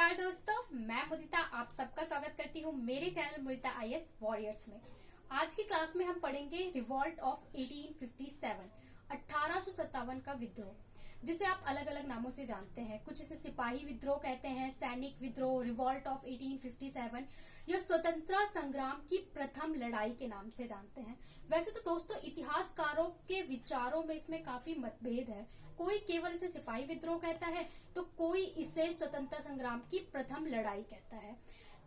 नमस्कार दोस्तों, मैं मुदिता आप सबका स्वागत करती हूँ मेरे चैनल मुदिता आईएएस वॉरियर्स में। आज की क्लास में हम पढ़ेंगे रिवॉल्ट ऑफ 1857 1857 का विद्रोह, जिसे आप अलग अलग नामों से जानते हैं। कुछ इसे सिपाही विद्रोह कहते हैं, सैनिक विद्रोह, रिवॉल्ट ऑफ 1857 या स्वतंत्रता संग्राम की प्रथम लड़ाई के नाम से जानते हैं। वैसे तो दोस्तों इतिहासकारों के विचारों में इसमें काफी मतभेद है। कोई केवल इसे सिपाही विद्रोह कहता है तो कोई इसे स्वतंत्रता संग्राम की प्रथम लड़ाई कहता है।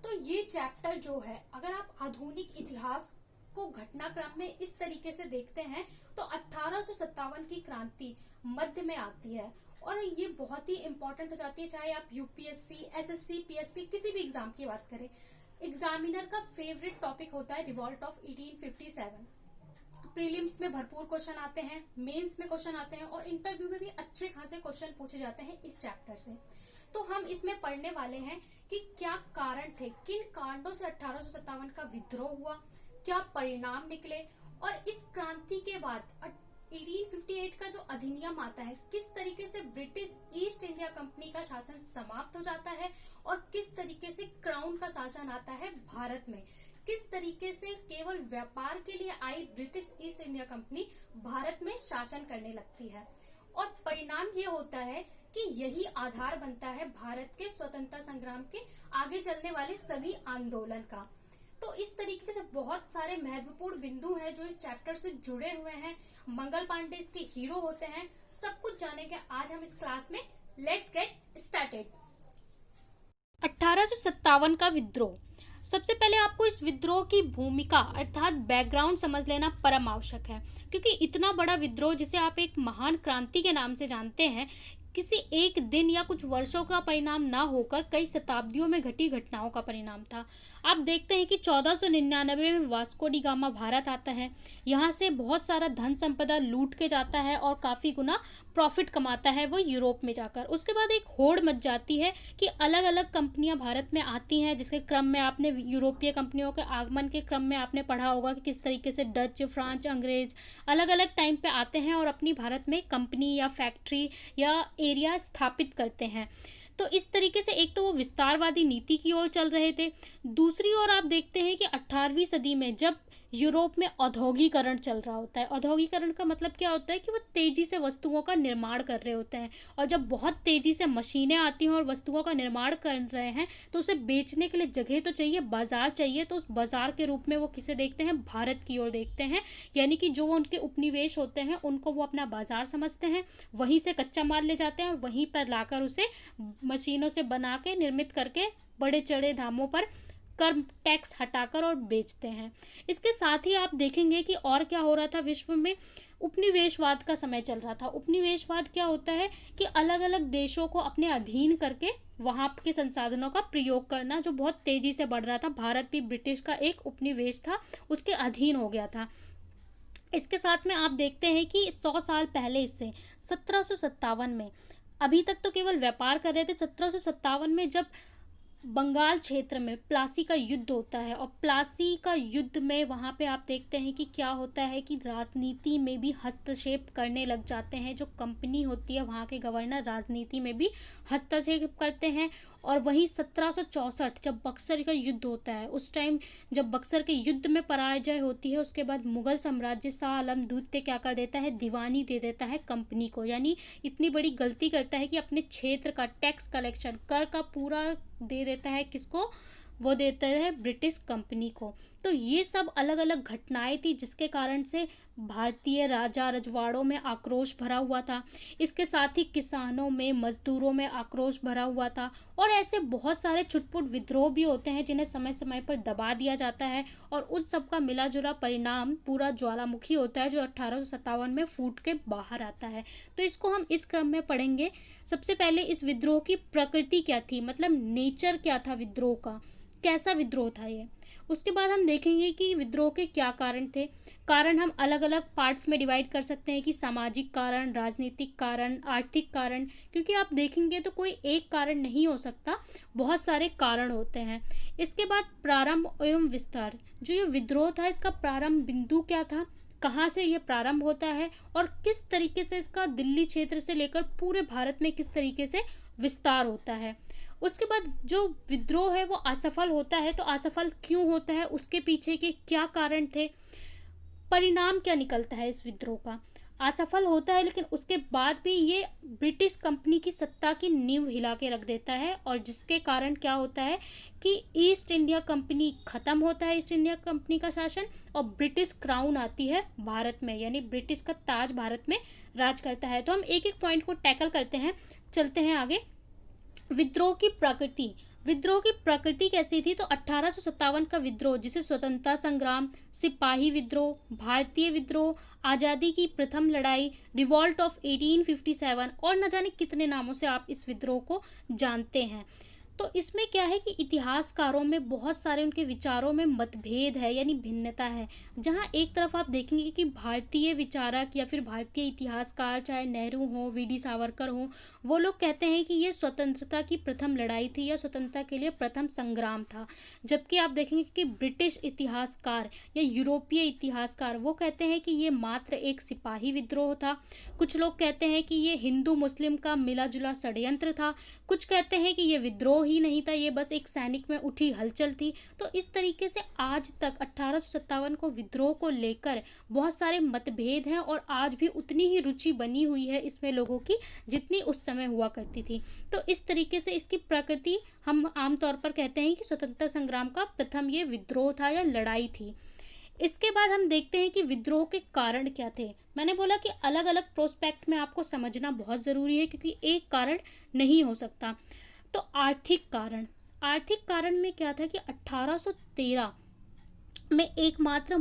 तो ये चैप्टर जो है, अगर आप आधुनिक इतिहास को घटनाक्रम में इस तरीके से देखते हैं तो 1857 की क्रांति मध्य में आती है और ये बहुत ही इंपॉर्टेंट हो जाती है। चाहे आप यूपीएससी, एसएससी, पीएससी किसी भी एग्जाम की बात करें, एग्जामिनर का फेवरेट टॉपिक होता है रिवॉल्ट ऑफ 1857। प्रीलिम्स में भरपूर क्वेश्चन आते हैं, मेंस में क्वेश्चन आते हैं और इंटरव्यू में भी अच्छे खासे क्वेश्चन पूछे जाते हैं इस चैप्टर से। तो हम इसमें पढ़ने वाले हैं कि क्या कारण थे, किन कांडों से 1857 का विद्रोह हुआ, क्या परिणाम निकले और इस क्रांति के बाद 1858 का जो अधिनियम आता है, किस तरीके से ब्रिटिश ईस्ट इंडिया कंपनी का शासन समाप्त हो जाता है और किस तरीके से क्राउन का शासन आता है भारत में। किस तरीके से केवल व्यापार के लिए आई ब्रिटिश ईस्ट इंडिया कंपनी भारत में शासन करने लगती है और परिणाम ये होता है कि यही आधार बनता है भारत के स्वतंत्रता संग्राम के आगे चलने वाले सभी आंदोलन का। तो इस तरीके से बहुत सारे महत्वपूर्ण बिंदु हैं जो इस चैप्टर से जुड़े हुए हैं। मंगल पांडे इसके हीरो होते हैं। सब कुछ जानेंगे आज हम इस क्लास में। Let's get started. 1857 का विद्रोह। सबसे पहले आपको इस विद्रोह की भूमिका अर्थात बैकग्राउंड समझ लेना परम आवश्यक है, क्योंकि इतना बड़ा विद्रोह जिसे आप एक महान क्रांति के नाम से जानते हैं, किसी एक दिन या कुछ वर्षों का परिणाम ना होकर कई शताब्दियों में घटी घटनाओं का परिणाम था। आप देखते हैं कि 1499 में वास्को डी गामा भारत आता है। यहाँ से बहुत सारा धन संपदा लूट के जाता है और काफ़ी गुना प्रॉफिट कमाता है वो यूरोप में जाकर। उसके बाद एक होड़ मच जाती है कि अलग अलग कंपनियां भारत में आती हैं, जिसके क्रम में आपने यूरोपीय कंपनियों के आगमन के क्रम में आपने पढ़ा होगा कि किस तरीके से डच, फ्रांच, अंग्रेज अलग अलग टाइम पे आते हैं और अपनी भारत में कंपनी या फैक्ट्री या एरिया स्थापित करते हैं। तो इस तरीके से एक तो वो विस्तारवादी नीति की ओर चल रहे थे, दूसरी ओर आप देखते हैं कि 18वीं सदी में जब यूरोप में औद्योगिकरण चल रहा होता है। औद्योगिकरण का मतलब क्या होता है कि वो तेजी से वस्तुओं का निर्माण कर रहे होते हैं और जब बहुत तेजी से मशीनें आती हैं और वस्तुओं का निर्माण कर रहे हैं तो उसे बेचने के लिए जगह तो चाहिए, बाजार चाहिए। तो उस बाजार के रूप में वो किसे देखते हैं, भारत की ओर देखते हैं। यानी कि जो उनके उपनिवेश होते हैं उनको वो अपना बाजार समझते हैं, वहीं से कच्चा माल ले जाते हैं और वहीं पर लाकर उसे मशीनों से बना के निर्मित करके बड़े चढ़े दामों पर कर टैक्स हटाकर और बेचते हैं। इसके साथ ही आप देखेंगे कि और क्या हो रहा था विश्व में, उपनिवेशवाद का समय चल रहा था। उपनिवेशवाद क्या होता है कि अलग अलग देशों को अपने अधीन करके वहाँ के संसाधनों का प्रयोग करना, जो बहुत तेजी से बढ़ रहा था। भारत भी ब्रिटिश का एक उपनिवेश था, उसके अधीन हो गया था। इसके साथ में आप देखते हैं कि 100 साल पहले इससे 1757 में, अभी तक तो केवल व्यापार कर रहे थे, 1757 में जब बंगाल क्षेत्र में प्लासी का युद्ध होता है और प्लासी का युद्ध में वहाँ पे आप देखते हैं कि क्या होता है कि राजनीति में भी हस्तक्षेप करने लग जाते हैं। जो कंपनी होती है वहाँ के गवर्नर राजनीति में भी हस्तक्षेप करते हैं। और वहीं 1764 जब बक्सर का युद्ध होता है, उस टाइम जब बक्सर के युद्ध में पराजय होती है, उसके बाद मुगल साम्राज्य शाह आलम द्वितीय क्या कर देता है, दीवानी दे देता है कंपनी को। यानी इतनी बड़ी गलती करता है कि अपने क्षेत्र का टैक्स कलेक्शन, कर का पूरा दे देता है। किसको? वो देता है ब्रिटिश कंपनी को। तो ये सब अलग अलग घटनाएं थी जिसके कारण से भारतीय राजा रजवाड़ों में आक्रोश भरा हुआ था। इसके साथ ही किसानों में, मजदूरों में आक्रोश भरा हुआ था और ऐसे बहुत सारे छुटपुट विद्रोह भी होते हैं जिन्हें समय समय पर दबा दिया जाता है और उन सब का मिला जुला परिणाम पूरा ज्वालामुखी होता है जो 1857 में फूट के बाहर आता है। तो इसको हम इस क्रम में पढ़ेंगे। सबसे पहले इस विद्रोह की प्रकृति क्या थी, मतलब नेचर क्या था विद्रोह का, कैसा विद्रोह था ये। उसके बाद हम देखेंगे कि विद्रोह के क्या कारण थे। कारण हम अलग अलग पार्ट्स में डिवाइड कर सकते हैं कि सामाजिक कारण, राजनीतिक कारण, आर्थिक कारण, क्योंकि आप देखेंगे तो कोई एक कारण नहीं हो सकता, बहुत सारे कारण होते हैं। इसके बाद प्रारंभ एवं विस्तार। जो ये विद्रोह था इसका प्रारंभ बिंदु क्या था, कहाँ से ये प्रारंभ होता है और किस तरीके से इसका दिल्ली क्षेत्र से लेकर पूरे भारत में किस तरीके से विस्तार होता है। उसके बाद जो विद्रोह है वो असफल होता है, तो असफल क्यों होता है, उसके पीछे के क्या कारण थे, परिणाम क्या निकलता है इस विद्रोह का। असफल होता है लेकिन उसके बाद भी ये ब्रिटिश कंपनी की सत्ता की नींव हिला के रख देता है, और जिसके कारण क्या होता है कि ईस्ट इंडिया कंपनी खत्म होता है, ईस्ट इंडिया कंपनी का शासन, और ब्रिटिश क्राउन आती है भारत में, यानी ब्रिटिश का ताज भारत में राज करता है। तो हम एक एक पॉइंट को टैकल करते हैं, चलते हैं आगे। विद्रोह की प्रकृति। विद्रोह की प्रकृति कैसी थी, तो 1857 का विद्रोह, जिसे स्वतंत्रता संग्राम, सिपाही विद्रोह, भारतीय विद्रोह, आज़ादी की प्रथम लड़ाई, रिवॉल्ट ऑफ 1857 और न जाने कितने नामों से आप इस विद्रोह को जानते हैं। तो इसमें क्या है कि इतिहासकारों में बहुत सारे उनके विचारों में मतभेद है, यानी भिन्नता है। जहाँ एक तरफ आप देखेंगे कि भारतीय विचारक या फिर भारतीय इतिहासकार, चाहे नेहरू हो, वीडी सावरकर हो, वो लोग कहते हैं कि ये स्वतंत्रता की प्रथम लड़ाई थी या स्वतंत्रता के लिए प्रथम संग्राम था। जबकि आप देखेंगे कि ब्रिटिश इतिहासकार या यूरोपीय इतिहासकार वो कहते हैं कि ये मात्र एक सिपाही विद्रोह था। कुछ लोग कहते हैं कि ये हिंदू मुस्लिम का मिला जुला षड्यंत्र था। कुछ कहते हैं कि ये विद्रोह ही नहीं था, ये बस एक सैनिक में उठी हलचल थी। तो इस तरीके से आज तक 1857 को विद्रोह को लेकर बहुत सारे मतभेद हैं, और आज भी उतनी ही रुचि बनी हुई है इसमें लोगों की जितनी उस समय हुआ करती थी। तो इस तरीके से इसकी प्रकृति हम आमतौर पर कहते हैं कि स्वतंत्रता संग्राम का प्रथम ये विद्रोह था या लड़ाई थी। इसके बाद हम देखते हैं कि विद्रोह के कारण क्या थे। मैंने बोला कि अलग अलग प्रोस्पेक्ट में आपको समझना बहुत ज़रूरी है, क्योंकि एक कारण नहीं हो सकता। तो आर्थिक कारण, आर्थिक कारण में क्या था कि 1813 में एकमात्र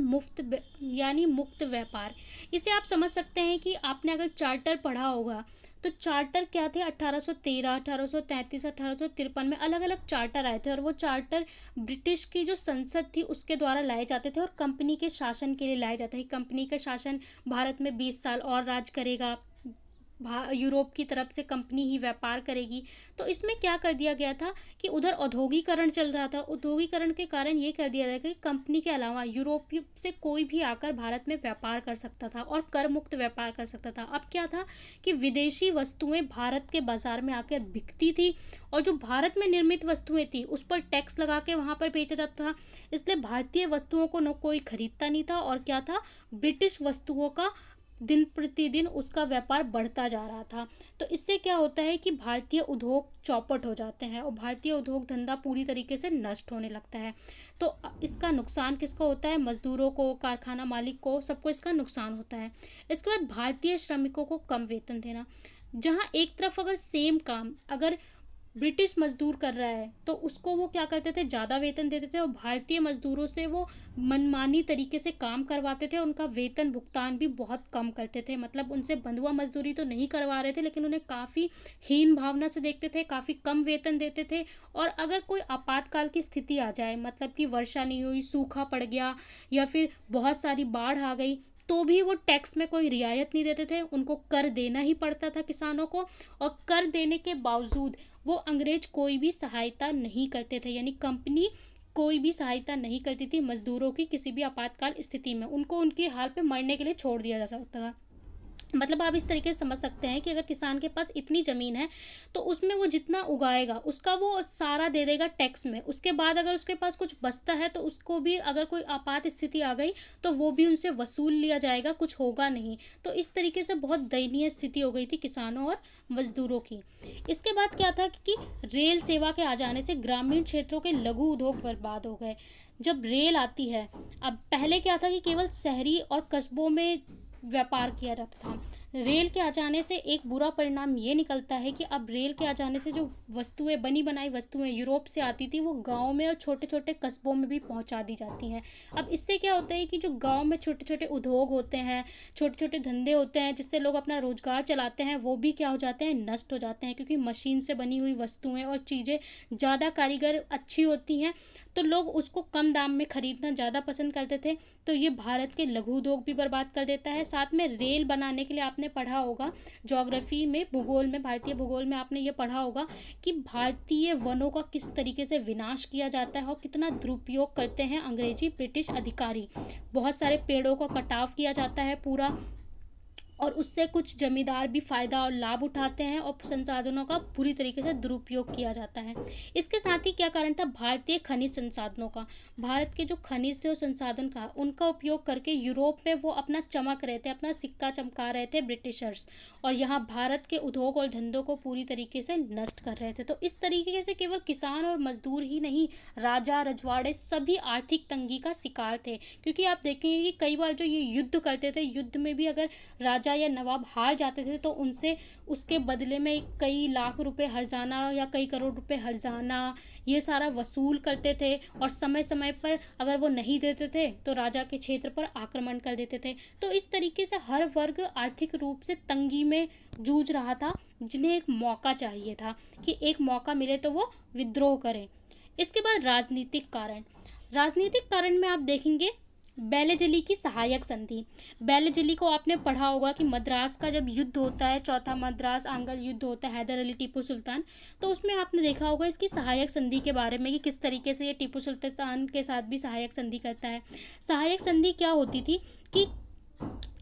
यानी मुक्त व्यापार, इसे आप समझ सकते हैं कि आपने अगर चार्टर पढ़ा होगा, तो चार्टर क्या थे, 1813, 1833, 1853 में अलग अलग चार्टर आए थे, और वो चार्टर ब्रिटिश की जो संसद थी उसके द्वारा लाए जाते थे, और कंपनी के शासन के लिए लाए जाते थे। कंपनी का शासन भारत में 20 साल और राज करेगा, यूरोप की तरफ से कंपनी ही व्यापार करेगी। तो इसमें क्या कर दिया गया था कि उधर औद्योगिकरण चल रहा था, औद्योगिकरण के कारण ये कर दिया गया कि कंपनी के अलावा यूरोप से कोई भी आकर भारत में व्यापार कर सकता था और कर मुक्त व्यापार कर सकता था। अब क्या था कि विदेशी वस्तुएं भारत के बाजार में आकर बिकती थी, और जो भारत में निर्मित वस्तुएं थी उस पर टैक्स लगा के वहाँ पर बेचा जाता था। इसलिए भारतीय वस्तुओं को न कोई खरीदता नहीं था, और क्या था, ब्रिटिश वस्तुओं का दिन प्रतिदिन उसका व्यापार बढ़ता जा रहा था। तो इससे क्या होता है कि भारतीय उद्योग चौपट हो जाते हैं, और भारतीय उद्योग धंधा पूरी तरीके से नष्ट होने लगता है। तो इसका नुकसान किसको होता है, मजदूरों को, कारखाना मालिक को, सबको इसका नुकसान होता है। इसके बाद भारतीय श्रमिकों को कम वेतन देना। जहाँ एक तरफ अगर सेम काम अगर ब्रिटिश मजदूर कर रहा है तो उसको वो क्या करते थे, ज़्यादा वेतन देते थे, और भारतीय मजदूरों से वो मनमानी तरीके से काम करवाते थे, उनका वेतन भुगतान भी बहुत कम करते थे। मतलब उनसे बंधुआ मजदूरी तो नहीं करवा रहे थे, लेकिन उन्हें काफ़ी हीन भावना से देखते थे, काफ़ी कम वेतन देते थे। और अगर कोई आपातकाल की स्थिति आ जाए, मतलब कि वर्षा नहीं हुई, सूखा पड़ गया, या फिर बहुत सारी बाढ़ आ गई, तो भी वो टैक्स में कोई रियायत नहीं देते थे, उनको कर देना ही पड़ता था किसानों को। और कर देने के बावजूद वो अंग्रेज कोई भी सहायता नहीं करते थे, यानी कंपनी कोई भी सहायता नहीं करती थी मजदूरों की किसी भी आपातकाल स्थिति में, उनको उनके हाल पे मरने के लिए छोड़ दिया जा सकता था। मतलब आप इस तरीके से समझ सकते हैं कि अगर किसान के पास इतनी ज़मीन है तो उसमें वो जितना उगाएगा उसका वो सारा दे देगा टैक्स में। उसके बाद अगर उसके पास कुछ बचता है तो उसको भी, अगर कोई आपात स्थिति आ गई तो वो भी उनसे वसूल लिया जाएगा, कुछ होगा नहीं। तो इस तरीके से बहुत दयनीय स्थिति हो गई थी किसानों और मजदूरों की। इसके बाद क्या था कि रेल सेवा के आ जाने से ग्रामीण क्षेत्रों के लघु उद्योग बर्बाद हो गए। जब रेल आती है, अब पहले क्या था कि केवल शहरी और कस्बों में व्यापार किया जाता था। रेल के आ जाने से एक बुरा परिणाम ये निकलता है कि अब रेल के आ जाने से जो वस्तुएं, बनी बनाई वस्तुएं यूरोप से आती थी, वो गांव में और छोटे छोटे कस्बों में भी पहुंचा दी जाती हैं। अब इससे क्या होता है कि जो गांव में छोटे छोटे उद्योग होते हैं, छोटे छोटे धंधे होते हैं जिससे लोग अपना रोजगार चलाते हैं, वो भी क्या हो जाते हैं, नष्ट हो जाते हैं। क्योंकि मशीन से बनी हुई वस्तुएं और चीज़ें ज़्यादा कारीगर अच्छी होती हैं, तो लोग उसको कम दाम में ख़रीदना ज़्यादा पसंद करते थे। तो ये भारत के लघु उद्योग भी बर्बाद कर देता है। साथ में रेल बनाने के लिए आपने पढ़ा होगा ज्योग्राफी में, भूगोल में, भारतीय भूगोल में आपने ये पढ़ा होगा कि भारतीय वनों का किस तरीके से विनाश किया जाता है और कितना दुरुपयोग करते हैं अंग्रेजी ब्रिटिश अधिकारी। बहुत सारे पेड़ों का कटाव किया जाता है पूरा, और उससे कुछ जमींदार भी फ़ायदा और लाभ उठाते हैं और संसाधनों का पूरी तरीके से दुरुपयोग किया जाता है। इसके साथ ही क्या कारण था, भारतीय खनिज संसाधनों का। भारत के जो खनिज थे और संसाधन का उनका उपयोग करके यूरोप में वो अपना चमक रहे थे, अपना सिक्का चमका रहे थे ब्रिटिशर्स, और यहाँ भारत के उद्योग और धंधों को पूरी तरीके से नष्ट कर रहे थे। तो इस तरीके से केवल किसान और मजदूर ही नहीं, राजा रजवाड़े सभी आर्थिक तंगी का शिकार थे। क्योंकि आप देखेंगे कि कई बार जो ये युद्ध करते थे, युद्ध में भी अगर राजा या नवाब हार जाते थे तो उनसे उसके बदले में कई लाख रुपए हर्जाना या कई करोड़ रुपए हर्जाना ये सारा वसूल करते थे, और समय समय पर अगर वो नहीं देते थे तो राजा के क्षेत्र पर आक्रमण कर देते थे। तो इस तरीके से हर वर्ग आर्थिक रूप से तंगी में जूझ रहा था, जिन्हें एक मौका चाहिए था कि एक मौका मिले तो वो विद्रोह करें। इसके बाद राजनीतिक कारण में आप देखेंगे बेलेजली की सहायक संधि। बेलेजली को आपने पढ़ा होगा कि मद्रास का जब युद्ध होता है, चौथा मद्रास आंग्ल युद्ध होता है हैदर अली टीपू सुल्तान, तो उसमें आपने देखा होगा इसकी सहायक संधि के बारे में कि किस तरीके से ये टीपू सुल्तान के साथ भी सहायक संधि करता है। सहायक संधि क्या होती थी कि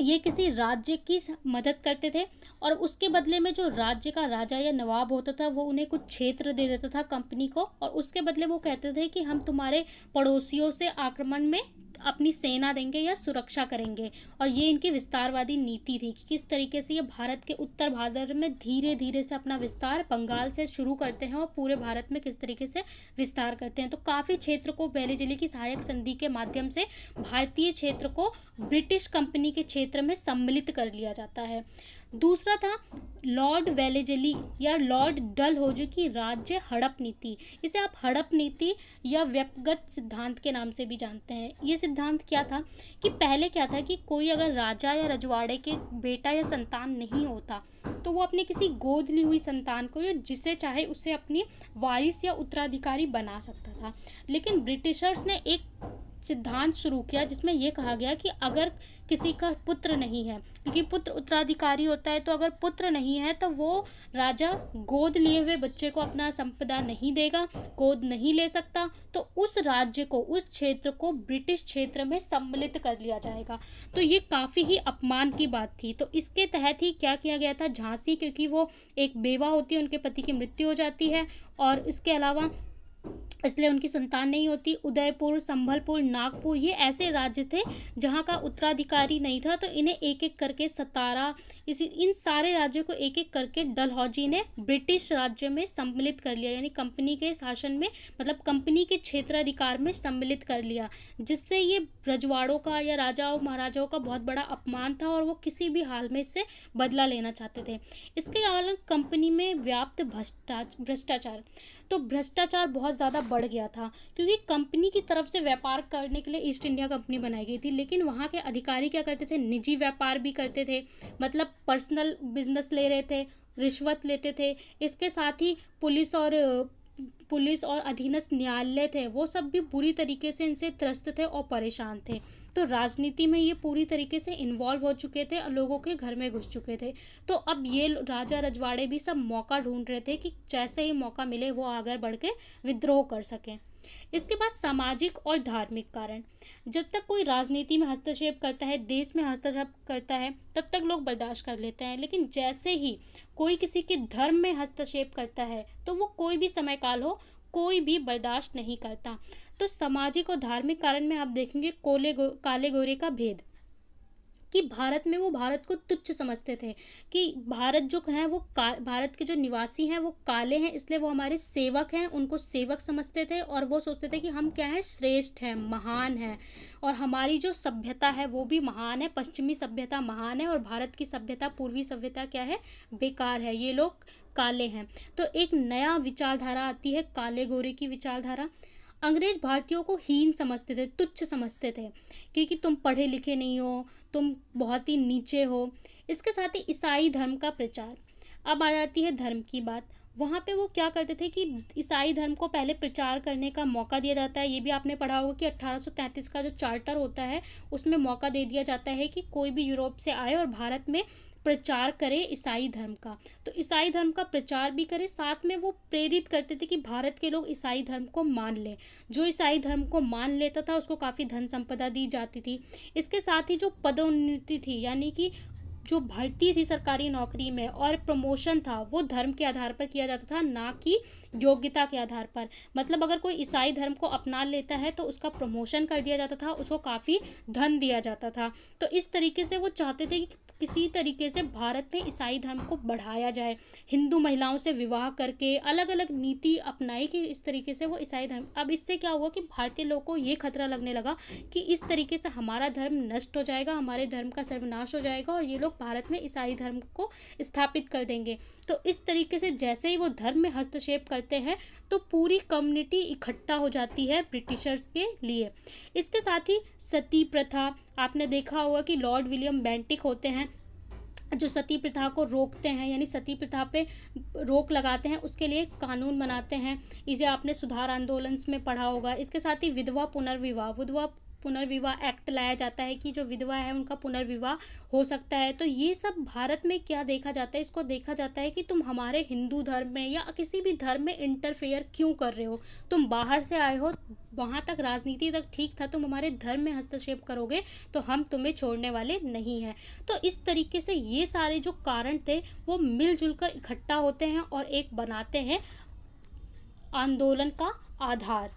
ये किसी राज्य की मदद करते थे, और उसके बदले में जो राज्य का राजा या नवाब होता था वो उन्हें कुछ क्षेत्र दे देता था कंपनी को, और उसके बदले वो कहते थे कि हम तुम्हारे पड़ोसियों से आक्रमण में अपनी सेना देंगे या सुरक्षा करेंगे। और ये इनकी विस्तारवादी नीति थी कि किस तरीके से ये भारत के उत्तर भारत में धीरे धीरे से अपना विस्तार बंगाल से शुरू करते हैं और पूरे भारत में किस तरीके से विस्तार करते हैं। तो काफ़ी क्षेत्र को बेलेजली की सहायक संधि के माध्यम से भारतीय क्षेत्र को ब्रिटिश कंपनी के क्षेत्र में सम्मिलित कर लिया जाता है। दूसरा था लॉर्ड वेलेजली या लॉर्ड डलहौजी की राज्य हड़प नीति। इसे आप हड़प नीति या व्यक्तिगत सिद्धांत के नाम से भी जानते हैं। ये सिद्धांत क्या था कि पहले क्या था कि कोई अगर राजा या रजवाड़े के बेटा या संतान नहीं होता तो वो अपने किसी गोद ली हुई संतान को या जिसे चाहे उसे अपनी वारिस या उत्तराधिकारी बना सकता था। लेकिन ब्रिटिशर्स ने एक सिद्धांत शुरू किया जिसमें यह कहा गया कि अगर किसी का पुत्र नहीं है, क्योंकि पुत्र उत्तराधिकारी होता है, तो अगर पुत्र नहीं है तो वो राजा गोद लिए हुए बच्चे को अपना संपदा नहीं देगा, गोद नहीं ले सकता, तो उस राज्य को, उस क्षेत्र को ब्रिटिश क्षेत्र में सम्मिलित कर लिया जाएगा। तो ये काफ़ी ही अपमान की बात थी। तो इसके तहत ही क्या किया गया था, झांसी, क्योंकि वो एक बेवा होती है, उनके पति की मृत्यु हो जाती है, और इसके अलावा इसलिए उनकी संतान नहीं होती। उदयपुर, संभलपुर, नागपुर ये ऐसे राज्य थे जहाँ का उत्तराधिकारी नहीं था, तो इन्हें एक एक करके सतारा, इन सारे राज्यों को एक एक करके डलहौजी ने ब्रिटिश राज्य में सम्मिलित कर लिया, यानी कंपनी के शासन में, मतलब कंपनी के क्षेत्राधिकार में सम्मिलित कर लिया, जिससे ये रजवाड़ों का या राजाओं महाराजाओं का बहुत बड़ा अपमान था और वो किसी भी हाल में इससे बदला लेना चाहते थे। इसके अलावा कंपनी में व्याप्त भ्रष्टाचार, तो भ्रष्टाचार बहुत ज़्यादा बढ़ गया था, क्योंकि कंपनी की तरफ से व्यापार करने के लिए ईस्ट इंडिया कंपनी बनाई गई थी, लेकिन वहाँ के अधिकारी क्या करते थे, निजी व्यापार भी करते थे, मतलब पर्सनल बिजनेस ले रहे थे, रिश्वत लेते थे। इसके साथ ही पुलिस और अधीनस्थ न्यायालय थे, वो सब भी बुरी तरीके से इनसे त्रस्त थे और परेशान थे। तो राजनीति में ये पूरी तरीके से इन्वॉल्व हो चुके थे और लोगों के घर में घुस चुके थे। तो अब ये राजा रजवाड़े भी सब मौका ढूंढ रहे थे कि जैसे ही मौका मिले वो आगे बढ़ के विद्रोह कर सकें। इसके बाद सामाजिक और धार्मिक कारण, जब तक कोई राजनीति में हस्तक्षेप करता है, देश में हस्तक्षेप करता है, तब तक लोग बर्दाश्त कर लेते हैं, लेकिन जैसे ही कोई किसी के धर्म में हस्तक्षेप करता है तो वो कोई भी समय काल हो, कोई भी बर्दाश्त नहीं करता। तो सामाजिक और धार्मिक कारण में आप देखेंगे काले गोरे का भेद, कि भारत में वो भारत को तुच्छ समझते थे कि भारत जो है वो भारत के जो निवासी हैं वो काले हैं, इसलिए वो हमारे सेवक हैं, उनको सेवक समझते थे, और वो सोचते थे कि हम क्या हैं, श्रेष्ठ हैं, महान हैं, और हमारी जो सभ्यता है वो भी महान है, पश्चिमी सभ्यता महान है, और भारत की सभ्यता, पूर्वी सभ्यता क्या है, बेकार है, ये लोग काले हैं। तो एक नया विचारधारा आती है, काले गोरे की विचारधारा। अंग्रेज भारतीयों को हीन समझते थे, तुच्छ समझते थे, क्योंकि तुम पढ़े लिखे नहीं हो, तुम बहुत ही नीचे हो। इसके साथ ही ईसाई धर्म का प्रचार। अब आ जाती है धर्म की बात। वहाँ पे वो क्या करते थे कि ईसाई धर्म को पहले प्रचार करने का मौका दिया जाता है। ये भी आपने पढ़ा होगा कि 1833 का जो चार्टर होता है उसमें मौका दे दिया जाता है कि कोई भी यूरोप से आए और भारत में प्रचार करे ईसाई धर्म का। तो ईसाई धर्म का प्रचार भी करे, साथ में वो प्रेरित करते थे कि भारत के लोग ईसाई धर्म को मान लें। जो ईसाई धर्म को मान लेता था उसको काफ़ी धन संपदा दी जाती थी। इसके साथ ही जो पदोन्नति थी, यानी कि जो भर्ती थी सरकारी नौकरी में और प्रमोशन था वो धर्म के आधार पर किया जाता था, ना कि योग्यता के आधार पर। मतलब अगर कोई ईसाई धर्म को अपना लेता है तो उसका प्रमोशन कर दिया जाता था, उसको काफ़ी धन दिया जाता था। तो इस तरीके से वो चाहते थे कि किसी तरीके से भारत में ईसाई धर्म को बढ़ाया जाए। हिंदू महिलाओं से विवाह करके अलग अलग नीति अपनाई कि इस तरीके से वो ईसाई धर्म, अब इससे क्या हुआ कि भारतीय लोगों को ये खतरा लगने लगा कि इस तरीके से हमारा धर्म नष्ट हो जाएगा, हमारे धर्म का सर्वनाश हो जाएगा और ये लोग भारत में ईसाई धर्म को स्थापित कर देंगे। तो इस तरीके से जैसे ही वो धर्म में हस्तक्षेप करते हैं तो पूरी कम्युनिटी इकट्ठा हो जाती है ब्रिटिशर्स के लिए। इसके साथ ही सती प्रथा, आपने देखा होगा कि लॉर्ड विलियम बेंटिक होते हैं जो सती प्रथा को रोकते हैं, यानी सती प्रथा पे रोक लगाते हैं, उसके लिए कानून बनाते हैं। इसे आपने सुधार आंदोलन में पढ़ा होगा। इसके साथ ही विधवा पुनर्विवाह एक्ट लाया जाता है कि जो विधवा है उनका पुनर्विवाह हो सकता है। तो ये सब भारत में क्या देखा जाता है, इसको देखा जाता है कि तुम हमारे हिंदू धर्म में या किसी भी धर्म में इंटरफेयर क्यों कर रहे हो, तुम बाहर से आए हो, वहाँ तक राजनीति तक ठीक था, तुम हमारे धर्म में हस्तक्षेप करोगे तो हम तुम्हें छोड़ने वाले नहीं हैं। तो इस तरीके से ये सारे जो कारण थे वो मिलजुल कर इकट्ठा होते हैं और एक बनाते हैं आंदोलन का आधार।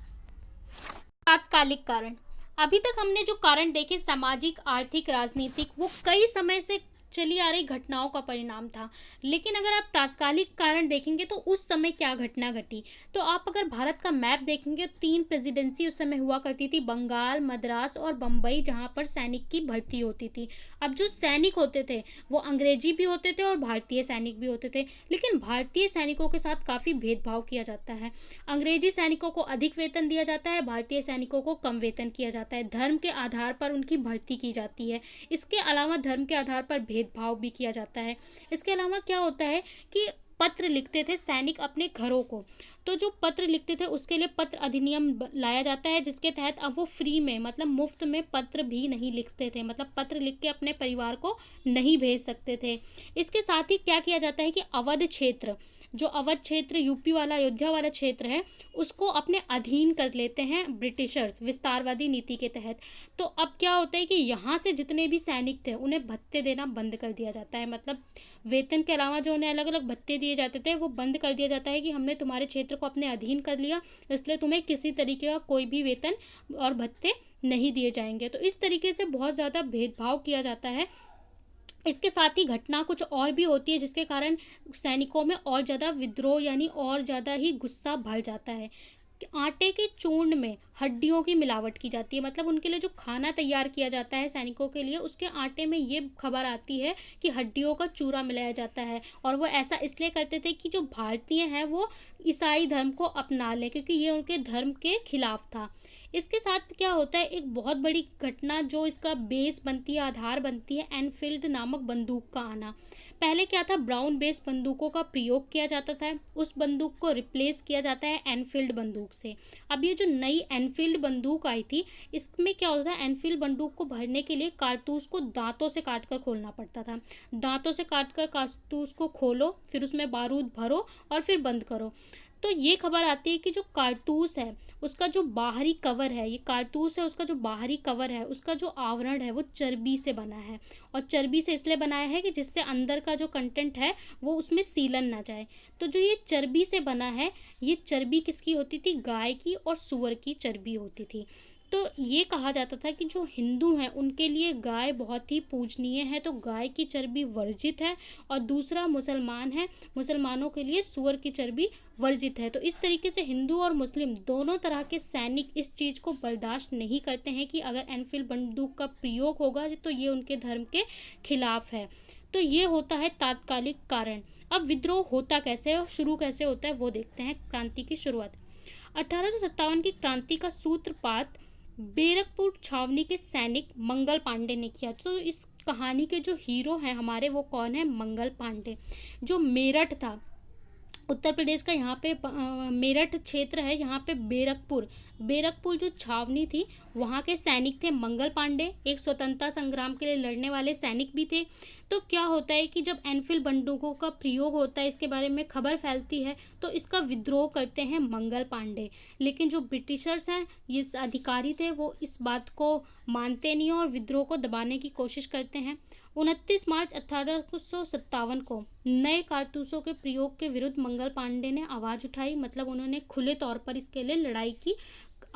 तात्कालिक कारण, अभी तक हमने जो कारण देखे सामाजिक, आर्थिक, राजनीतिक, वो कई समय से चली आ रही घटनाओं का परिणाम था। लेकिन अगर आप तात्कालिक कारण देखेंगे तो उस समय क्या घटना घटी, तो आप अगर भारत का मैप देखेंगे 3 प्रेसिडेंसी उस समय हुआ करती थी, बंगाल, मद्रास और बम्बई, जहाँ पर सैनिक की भर्ती होती थी। अब जो सैनिक होते थे वो अंग्रेजी भी होते थे और भारतीय सैनिक भी होते थे, लेकिन भारतीय सैनिकों के साथ काफ़ी भेदभाव किया जाता है। अंग्रेजी सैनिकों को अधिक वेतन दिया जाता है, भारतीय सैनिकों को कम वेतन किया जाता है, धर्म के आधार पर उनकी भर्ती की जाती है। इसके अलावा धर्म के आधार पर भेदभाव भी किया जाता है। इसके अलावा क्या होता है कि पत्र लिखते थे सैनिक अपने घरों को, तो जो पत्र लिखते थे उसके लिए पत्र अधिनियम लाया जाता है, जिसके तहत अब वो फ्री में, मतलब मुफ्त में पत्र भी नहीं लिखते थे, मतलब पत्र लिख के अपने परिवार को नहीं भेज सकते थे। इसके साथ ही क्या किया जाता है कि अवध क्षेत्र, जो अवध क्षेत्र यूपी वाला, अयोध्या वाला क्षेत्र है, उसको अपने अधीन कर लेते हैं ब्रिटिशर्स विस्तारवादी नीति के तहत। तो अब क्या होता है कि यहाँ से जितने भी सैनिक थे उन्हें भत्ते देना बंद कर दिया जाता है, मतलब वेतन के अलावा जो उन्हें अलग अलग भत्ते दिए जाते थे वो बंद कर दिया जाता है कि हमने तुम्हारे क्षेत्र को अपने अधीन कर लिया, इसलिए तुम्हें किसी तरीके का कोई भी वेतन और भत्ते नहीं दिए जाएंगे। तो इस तरीके से बहुत ज़्यादा भेदभाव किया जाता है। इसके साथ ही घटना कुछ और भी होती है जिसके कारण सैनिकों में और ज़्यादा विद्रोह, यानी और ज़्यादा ही गुस्सा भर जाता है। कि आटे के चूर्ण में हड्डियों की मिलावट की जाती है, मतलब उनके लिए जो खाना तैयार किया जाता है सैनिकों के लिए, उसके आटे में ये खबर आती है कि हड्डियों का चूरा मिलाया जाता है। और वो ऐसा इसलिए करते थे कि जो भारतीय हैं वो ईसाई धर्म को अपना लें, क्योंकि ये उनके धर्म के खिलाफ था। इसके साथ क्या होता है, एक बहुत बड़ी घटना जो इसका बेस बनती है, आधार बनती है, एनफील्ड नामक बंदूक का आना। पहले क्या था, ब्राउन बेस बंदूकों का प्रयोग किया जाता था, उस बंदूक को रिप्लेस किया जाता है एनफील्ड बंदूक से। अब ये जो नई एनफील्ड बंदूक आई थी, इसमें क्या होता है, एनफील्ड बंदूक को भरने के लिए कारतूस को दांतों से काट कर खोलना पड़ता था। दांतों से काट कर कारतूस को खोलो, फिर उसमें बारूद भरो और फिर बंद करो। तो ये खबर आती है कि जो कारतूस है उसका जो बाहरी कवर है, ये कारतूस है उसका जो बाहरी कवर है, उसका जो आवरण है वो चर्बी से बना है। और चर्बी से इसलिए बनाया है कि जिससे अंदर का जो कंटेंट है वो उसमें सीलन ना जाए। तो जो ये चर्बी से बना है, ये चर्बी किसकी होती थी, गाय की और सूअर की चर्बी होती थी। तो ये कहा जाता था कि जो हिंदू हैं उनके लिए गाय बहुत ही पूजनीय है, तो गाय की चर्बी वर्जित है। और दूसरा मुसलमान है, मुसलमानों के लिए सूअर की चर्बी वर्जित है। तो इस तरीके से हिंदू और मुस्लिम दोनों तरह के सैनिक इस चीज़ को बर्दाश्त नहीं करते हैं कि अगर एनफील्ड बंदूक का प्रयोग होगा तो ये उनके धर्म के खिलाफ है। तो ये होता है तात्कालिक कारण। अब विद्रोह होता कैसे है और शुरू कैसे होता है वो देखते हैं। क्रांति की शुरुआत 1857 की क्रांति का सूत्रपात बैरकपुर छावनी के सैनिक मंगल पांडे ने किया। तो इस कहानी के जो हीरो हैं हमारे, वो कौन है, मंगल पांडे, जो मेरठ था, उत्तर प्रदेश का, यहाँ पे मेरठ क्षेत्र है, यहाँ पे बैरकपुर जो छावनी थी वहाँ के सैनिक थे मंगल पांडे, एक स्वतंत्रता संग्राम के लिए लड़ने वाले सैनिक भी थे। तो क्या होता है कि जब एनफील्ड बंदूकों का प्रयोग होता है, इसके बारे में खबर फैलती है, तो इसका विद्रोह करते हैं मंगल पांडे। लेकिन जो ब्रिटिशर्स हैं, ये अधिकारी थे, वो इस बात को मानते नहीं और विद्रोह को दबाने की कोशिश करते हैं। 29 मार्च 1857 को नए कारतूसों के प्रयोग के विरुद्ध मंगल पांडे ने आवाज़ उठाई, मतलब उन्होंने खुले तौर पर इसके लिए लड़ाई की,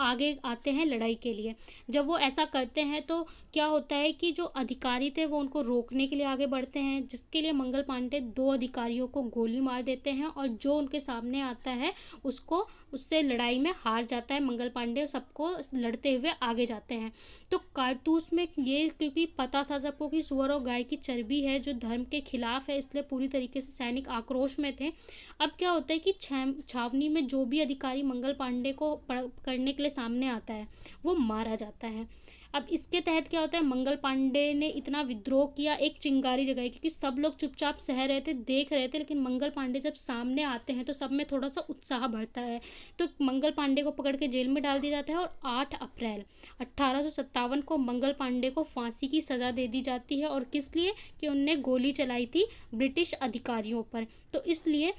आगे आते हैं लड़ाई के लिए। जब वो ऐसा करते हैं तो क्या होता है कि जो अधिकारी थे वो उनको रोकने के लिए आगे बढ़ते हैं, जिसके लिए मंगल पांडे 2 अधिकारियों को गोली मार देते हैं और जो उनके सामने आता है उसको उससे लड़ाई में हार जाता है। मंगल पांडे सबको लड़ते हुए आगे जाते हैं। तो कारतूस में ये क्योंकि पता था सबको कि सुअर और गाय की चर्बी है जो धर्म के खिलाफ है, इसलिए पूरी तरीके से सैनिक आक्रोश में थे। अब क्या होता है कि छावनी में जो भी अधिकारी मंगल पांडे को करने के लिए सामने आता है वो मारा जाता है। अब इसके तहत क्या होता है, मंगल पांडे ने इतना विद्रोह किया, एक चिंगारी जगाई, क्योंकि सब लोग चुपचाप सह रहे थे, देख रहे थे, लेकिन मंगल पांडे जब सामने आते हैं तो सब में थोड़ा सा उत्साह बढ़ता है। तो मंगल पांडे को पकड़ के जेल में डाल दिया जाता है और 8 अप्रैल 1857 को मंगल पांडे को फांसी की सज़ा दे दी जाती है। और किस लिए? कि उनने गोली चलाई थी ब्रिटिश अधिकारियों पर, तो इसलिए।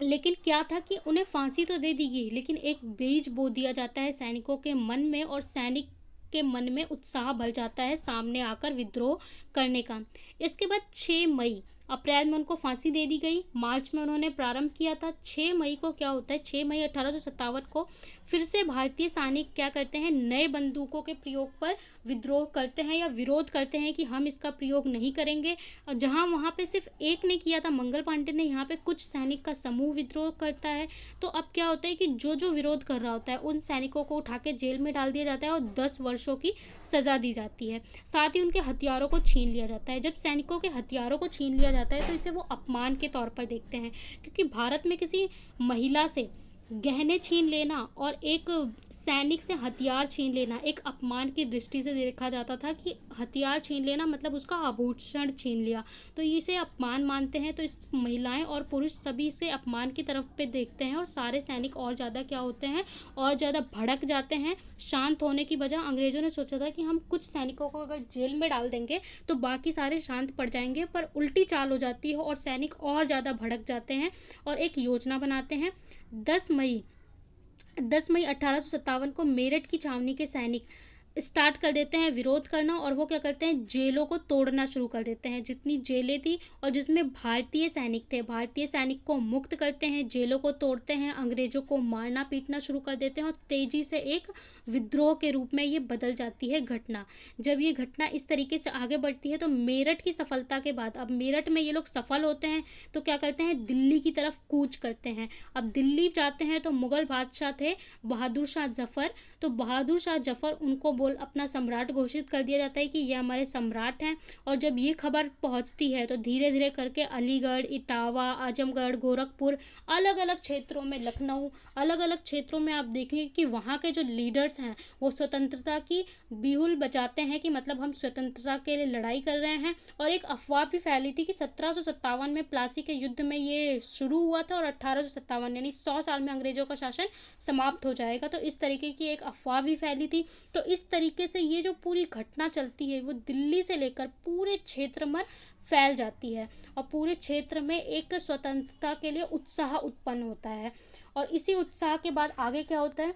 लेकिन क्या था कि उन्हें फांसी तो दे दी गई, लेकिन एक बीज बो दिया जाता है सैनिकों के मन में, और सैनिक के मन में उत्साह बढ़ जाता है सामने आकर विद्रोह करने का। इसके बाद 6 मई, अप्रैल में उनको फांसी दे दी गई, मार्च में उन्होंने प्रारंभ किया था। 6 मई को क्या होता है, 6 मई 1857 को फिर से भारतीय सैनिक क्या करते हैं, नए बंदूकों के प्रयोग पर विद्रोह करते हैं या विरोध करते हैं कि हम इसका प्रयोग नहीं करेंगे। और जहां वहां पे सिर्फ एक ने किया था मंगल पांडे ने, यहाँ पे कुछ सैनिक का समूह विद्रोह करता है। तो अब क्या होता है कि जो जो विरोध कर रहा होता है उन सैनिकों को उठा के जेल में डाल दिया जाता है और 10 वर्षों की सज़ा दी जाती है। साथ ही उनके हथियारों को छीन लिया जाता है। जब सैनिकों के हथियारों को छीन लिया जाता है तो इसे वो अपमान के तौर पर देखते हैं, क्योंकि भारत में किसी महिला से गहने छीन लेना और एक सैनिक से हथियार छीन लेना एक अपमान की दृष्टि से देखा जाता था, कि हथियार छीन लेना मतलब उसका आभूषण छीन लिया, तो इसे अपमान मानते हैं। तो इस महिलाएं और पुरुष सभी से अपमान की तरफ पे देखते हैं और सारे सैनिक और ज़्यादा क्या होते हैं, और ज़्यादा भड़क जाते हैं। शांत होने की बजाय अंग्रेज़ों ने सोचा था कि हम कुछ सैनिकों को अगर जेल में डाल देंगे तो बाकी सारे शांत पड़ जाएंगे, पर उल्टी चाल हो जाती है और सैनिक और ज़्यादा भड़क जाते हैं और एक योजना बनाते हैं। 10 मई 1857 को मेरठ की छावनी के सैनिक स्टार्ट कर देते हैं विरोध करना, और वो क्या करते हैं, जेलों को तोड़ना शुरू कर देते हैं। जितनी जेलें थी और जिसमें भारतीय सैनिक थे, भारतीय सैनिक को मुक्त करते हैं, जेलों को तोड़ते हैं, अंग्रेजों को मारना पीटना शुरू कर देते हैं और तेजी से एक विद्रोह के रूप में ये बदल जाती है घटना। जब ये घटना इस तरीके से आगे बढ़ती है तो मेरठ की सफलता के बाद, अब मेरठ में ये लोग सफल होते हैं तो क्या करते हैं, दिल्ली की तरफ कूच करते हैं। अब दिल्ली जाते हैं तो मुगल बादशाह थे बहादुर शाह जफ़र, तो बहादुर शाह जफ़र उनको अपना सम्राट घोषित कर दिया जाता है कि ये हमारे सम्राट हैं। और जब ये खबर पहुंचती है तो धीरे धीरे करके अलीगढ़, इटावा, आजमगढ़, गोरखपुर, अलग अलग क्षेत्रों में, लखनऊ, अलग अलग क्षेत्रों में आप देखेंगे कि वहाँ के जो लीडर्स हैं वो स्वतंत्रता की बिहुल बजाते हैं कि मतलब हम स्वतंत्रता के लिए लड़ाई कर रहे हैं। और एक अफवाह भी फैली थी कि 1757 में प्लासी के युद्ध में ये शुरू हुआ था और 1857 यानी 100 साल में अंग्रेजों का शासन समाप्त हो जाएगा। तो इस तरीके की एक अफवाह भी फैली थी। तो इस तरीके से ये जो पूरी घटना चलती है वो दिल्ली से लेकर पूरे क्षेत्र में फैल जाती है और पूरे क्षेत्र में एक स्वतंत्रता के लिए उत्साह उत्पन्न होता है। और इसी उत्साह के बाद आगे क्या होता है,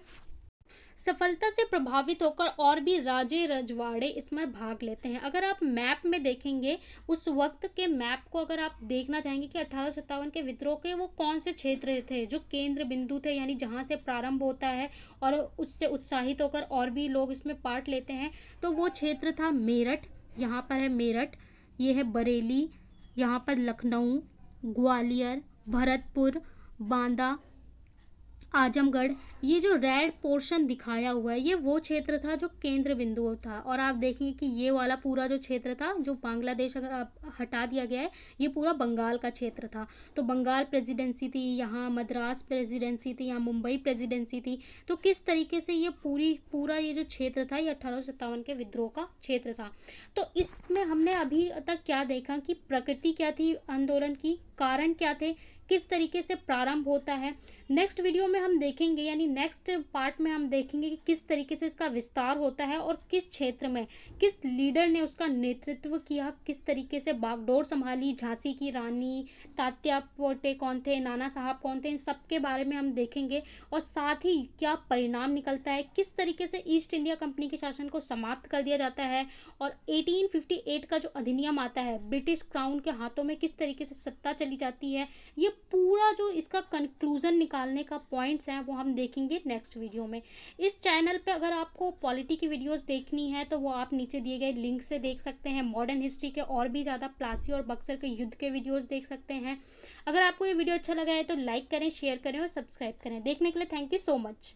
सफलता से प्रभावित होकर और भी राजे रजवाड़े इसमें भाग लेते हैं। अगर आप मैप में देखेंगे, उस वक्त के मैप को अगर आप देखना चाहेंगे कि 1857 के विद्रोह के वो कौन से क्षेत्र थे जो केंद्र बिंदु थे, यानी जहाँ से प्रारंभ होता है और उससे उत्साहित होकर और भी लोग इसमें पार्ट लेते हैं, तो वो क्षेत्र था मेरठ, यहाँ पर है मेरठ, ये है बरेली, यहाँ पर लखनऊ, ग्वालियर, भरतपुर, बांदा, आजमगढ़। ये जो रेड पोर्शन दिखाया हुआ है ये वो क्षेत्र था जो केंद्र बिंदु था। और आप देखेंगे कि ये वाला पूरा जो क्षेत्र था, जो बांग्लादेश अगर आप हटा दिया गया है, ये पूरा बंगाल का क्षेत्र था। तो बंगाल प्रेसिडेंसी थी, यहाँ मद्रास प्रेसिडेंसी थी, यहाँ मुंबई प्रेसिडेंसी थी। तो किस तरीके से ये पूरा ये जो क्षेत्र था ये 1857 के विद्रोह का क्षेत्र था। तो इसमें हमने अभी तक क्या देखा कि प्रकृति क्या थी आंदोलन की, कारण क्या थे, किस तरीके से प्रारंभ होता है। नेक्स्ट वीडियो में हम देखेंगे, यानी नेक्स्ट पार्ट में हम देखेंगे कि किस तरीके से इसका विस्तार होता है और किस क्षेत्र में किस लीडर ने उसका नेतृत्व किया, किस तरीके से बागडोर संभाली, झांसी की रानी, तात्या टोपे कौन थे, नाना साहब कौन थे, इन सब के बारे में हम देखेंगे। और साथ ही क्या परिणाम निकलता है, किस तरीके से ईस्ट इंडिया कंपनी के शासन को समाप्त कर दिया जाता है और 1858 का जो अधिनियम आता है, ब्रिटिश क्राउन के हाथों में किस तरीके से सत्ता चली जाती है, ये पूरा जो इसका कंक्लूजन निकालने का पॉइंट्स हैं वो हम देखेंगे नेक्स्ट वीडियो में। इस चैनल पे अगर आपको पॉलिटी की वीडियोस देखनी है तो वो आप नीचे दिए गए लिंक से देख सकते हैं। मॉडर्न हिस्ट्री के और भी ज़्यादा प्लासी और बक्सर के युद्ध के वीडियोस देख सकते हैं। अगर आपको ये वीडियो अच्छा लगा है तो लाइक करें, शेयर करें और सब्सक्राइब करें। देखने के लिए थैंक यू सो मच।